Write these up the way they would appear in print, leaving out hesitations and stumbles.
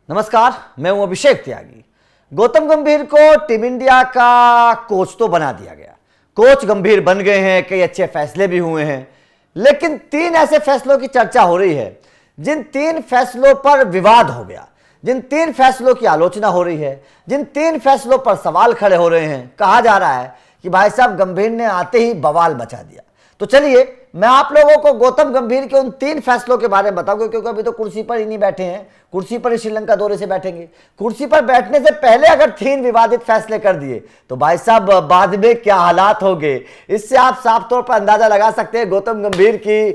नमस्कार, मैं हूं अभिषेक त्यागी। गौतम गंभीर को टीम इंडिया का कोच तो बना दिया गया। कोच गंभीर बन गए हैं, कई अच्छे फैसले भी हुए हैं, लेकिन तीन ऐसे फैसलों की चर्चा हो रही है जिन तीन फैसलों पर विवाद हो गया, जिन तीन फैसलों की आलोचना हो रही है, जिन तीन फैसलों पर सवाल खड़े हो रहे हैं। कहा जा रहा है कि भाई साहब गंभीर ने आते ही बवाल मचा दिया। तो चलिए मैं आप लोगों को गौतम गंभीर के उन तीन फैसलों के बारे में बताऊंगा, क्योंकि अभी तो कुर्सी पर ही नहीं बैठे हैं, कुर्सी पर ही श्रीलंका दौरे से बैठेंगे। कुर्सी पर बैठने से पहले अगर तीन विवादित फैसले कर दिए तो भाई साहब बाद में क्या हालात होंगे, इससे आप साफ तौर पर अंदाजा लगा सकते हैं गौतम गंभीर की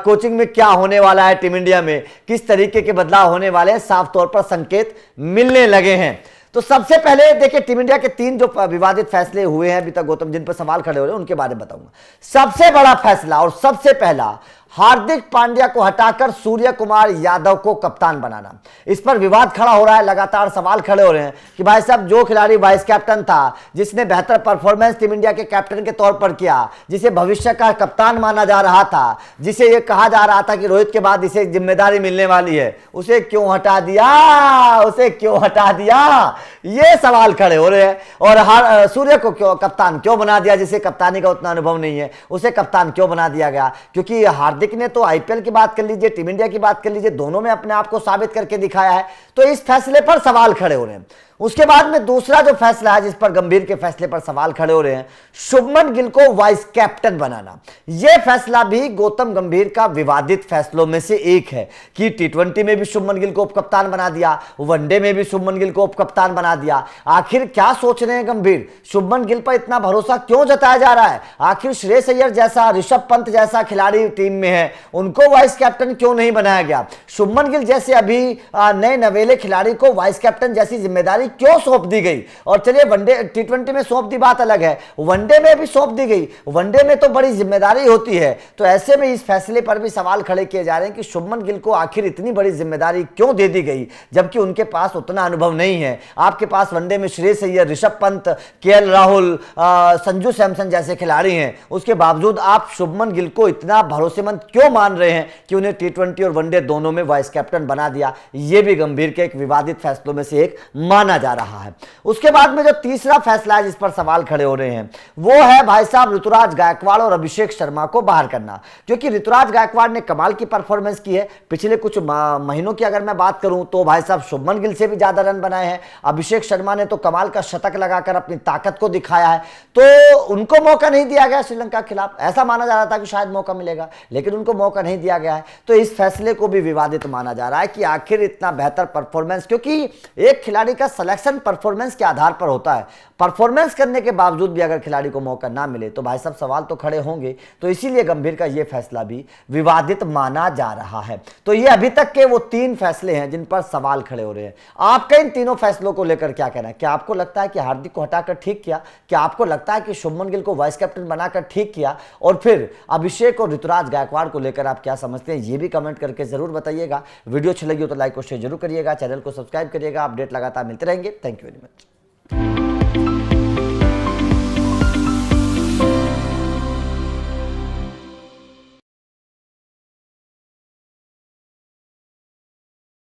कोचिंग में क्या होने वाला है, टीम इंडिया में किस तरीके के बदलाव होने वाले हैं। साफ तौर पर संकेत मिलने लगे हैं। तो सबसे पहले देखिए, टीम इंडिया के तीन जो विवादित फैसले हुए हैं अभी तक गौतम, जिन पर सवाल खड़े हो रहे हैं, उनके बारे में बताऊंगा। सबसे बड़ा फैसला और सबसे पहला, हार्दिक पांड्या को हटाकर सूर्य कुमार यादव को कप्तान बनाना। इस पर विवाद खड़ा हो रहा है, लगातार सवाल खड़े हो रहे हैं कि भाई साहब जो खिलाड़ी वाइस कैप्टन था, जिसने बेहतर परफॉर्मेंस टीम इंडिया के कैप्टन के तौर पर किया, जिसे भविष्य का कप्तान माना जा रहा था, जिसे यह कहा जा रहा था कि रोहित के बाद इसे जिम्मेदारी मिलने वाली है, उसे क्यों हटा दिया, उसे क्यों हटा दिया, ये सवाल खड़े हो रहे हैं। और सूर्य को क्यों कप्तान क्यों बना दिया, जिसे कप्तानी का उतना अनुभव नहीं है, उसे कप्तान क्यों बना दिया गया? क्योंकि हार्दिक ने तो आईपीएल की बात कर लीजिए, टीम इंडिया की बात कर लीजिए, दोनों में अपने आप को साबित करके दिखाया है। तो इस फैसले पर सवाल खड़े हो रहे हैं। उसके बाद में दूसरा जो फैसला है जिस पर गंभीर के फैसले पर सवाल खड़े हो रहे हैं, शुभमन गिल को वाइस कैप्टन बनाना। यह फैसला भी गौतम गंभीर का विवादित फैसलों में से एक है कि टी20 में भी शुभमन गिल को उपकप्तान बना दिया, वनडे में भी शुभमन गिल को उपकप्तान बना दिया। आखिर क्या सोच रहे हैं गंभीर? शुभमन गिल पर इतना भरोसा क्यों जताया जा रहा है? आखिर श्रेयस अय्यर जैसा, ऋषभ पंत जैसा खिलाड़ी टीम में है, उनको वाइस कैप्टन क्यों नहीं बनाया गया? शुभमन गिल जैसे अभी नए नवेले खिलाड़ी को वाइस कैप्टन जैसी जिम्मेदारी क्यों सौंप दी गई? और चलिए वनडे टी20 में सौंप दी बात अलग है, वनडे में भी सौंप दी गई, वनडे में तो बड़ी जिम्मेदारी होती है। तो ऐसे में इस फैसले पर भी सवाल खड़े किए जा रहे हैं कि शुभमन गिल को आखिर इतनी बड़ी जिम्मेदारी क्यों दे दी गई, जबकि उनके पास उतना अनुभव नहीं है। आपके पास वनडे में श्रेयस अय्यर, ऋषभ पंत, केएल राहुल, संजू सैमसन जैसे खिलाड़ी हैं, उसके बावजूद आप शुभमन गिल को इतना भरोसेमंद क्यों मान रहे हैं कि उन्हें टी20 और वनडे दोनों में वाइस कैप्टन बना दिया? यह भी गंभीर के एक विवादित फैसलों में से एक माना जा रहा है। उसके बाद में जो तीसरा फैसला है जिस पर सवाल खड़े हो रहे हैं, वो है भाई साहब ऋतुराज गायकवाड़ और अभिषेक शर्मा को बाहर करना। क्योंकि ऋतुराज गायकवाड़ ने कमाल की परफॉर्मेंस की है पिछले कुछ महीनों की अगर मैं बात करूं तो भाई साहब शुभमन गिल से भी ज्यादा रन बनाए हैं। अभिषेक शर्मा ने तो कमाल का शतक लगाकर अपनी ताकत को दिखाया है। तो उनको मौका नहीं दिया गया श्रीलंका के खिलाफ। ऐसा माना जा रहा था कि शायद मौका मिलेगा, लेकिन उनको मौका नहीं दिया गया है। तो इस फैसले को भी विवादित माना जा रहा है कि आखिर इतना बेहतर परफॉर्मेंस, क्योंकि एक खिलाड़ी का सिलेक्शन परफॉर्मेंस के आधार पर होता है। परफॉर्मेंस करने के बावजूद भी अगर खिलाड़ी को मौका ना मिले तो भाई साहब सवाल तो खड़े होंगे। तो इसीलिए गंभीर का यह फैसला भी विवादित माना जा रहा है। तो ये अभी तक के वो तीन फैसले हैं जिन पर सवाल खड़े हो रहे हैं। आपका इन तीनों फैसलों को लेकर क्या कहना है? क्या आपको लगता है कि हार्दिक को हटाकर ठीक किया? क्या आपको लगता है कि शुभमन गिल को वाइस कैप्टन बनाकर ठीक किया? और फिर अभिषेक और ऋतुराज गायकवाड़ को लेकर आप क्या समझते हैं, ये भी कमेंट करके जरूर बताइएगा। वीडियो अच्छी लगी हो तो लाइक और शेयर जरूर करिएगा, चैनल को सब्सक्राइब करिएगा। अपडेट लगातार मिलते रहेंगे। Thank you very much.